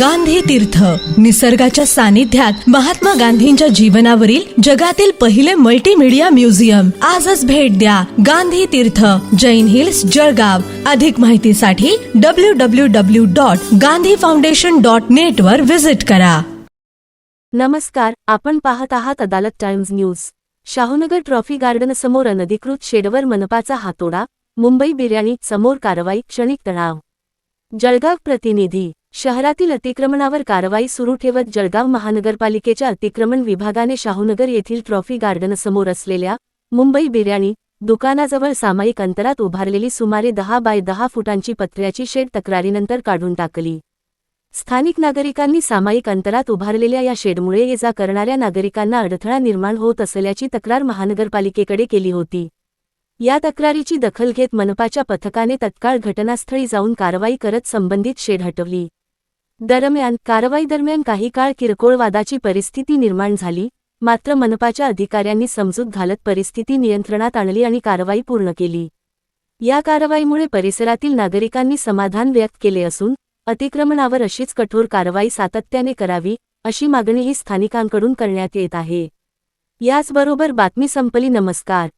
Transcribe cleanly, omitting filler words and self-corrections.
गांधी तीर्थ, निसर्गाच्या सानिध्यात महात्मा गांधींच्या जीवनावरील जगातील पहिले मल्टीमीडिया म्युझियम. आजच भेट द्या. गांधी तीर्थ, जैन हिल्स, जळगाव. अधिक माहितीसाठी www.gandhifoundation.net वर विजिट करा. नमस्कार, आपण पाहत आहात Adalat Times News. Shahunagar trophy garden समोर अनधिकृत शेडवर मनपाचा हातोडा, मुंबई बिर्याणी समोर कारवाई, क्षणिक तणाव. जळगाव प्रतिनिधी. शहरातील अतिक्रमणावर कारवाई सुरू ठेवत जळगाव महानगरपालिकेच्या अतिक्रमण विभागाने शाहूनगर येथील ट्रॉफी गार्डनसमोर असलेल्या मुंबई बिर्याणी दुकानाजवळ सामायिक अंतरात उभारलेली सुमारे 10 बाय 10 फुटांची पत्र्याची शेड तक्रारीनंतर काढून टाकली. स्थानिक नागरिकांनी सामायिक अंतरात उभारलेल्या या शेडमुळे ये जा करणाऱ्या नागरिकांना अडथळा निर्माण होत असल्याची तक्रार महानगरपालिकेकडे केली होती. या तक्रारीची दखल घेत मनपाच्या पथकाने तत्काळ घटनास्थळी जाऊन कारवाई करत संबंधित शेड हटवली. दरम्यान कारवाई दरम्यान काही काळ किरकोळ वादाची परिस्थिती निर्माण झाली, मात्र मनपाच्या अधिकाऱ्यांनी समजूत घालत परिस्थिती नियंत्रणात आणली आणि कारवाई पूर्ण केली. या कारवाईमुळे परिसरातील नागरिकांनी समाधान व्यक्त केले असून अतिक्रमणावर अशीच कठोर कारवाई सातत्याने करावी, अशी मागणीही स्थानिकांकडून करण्यात येत आहे. याचबरोबर बातमी संपली. नमस्कार.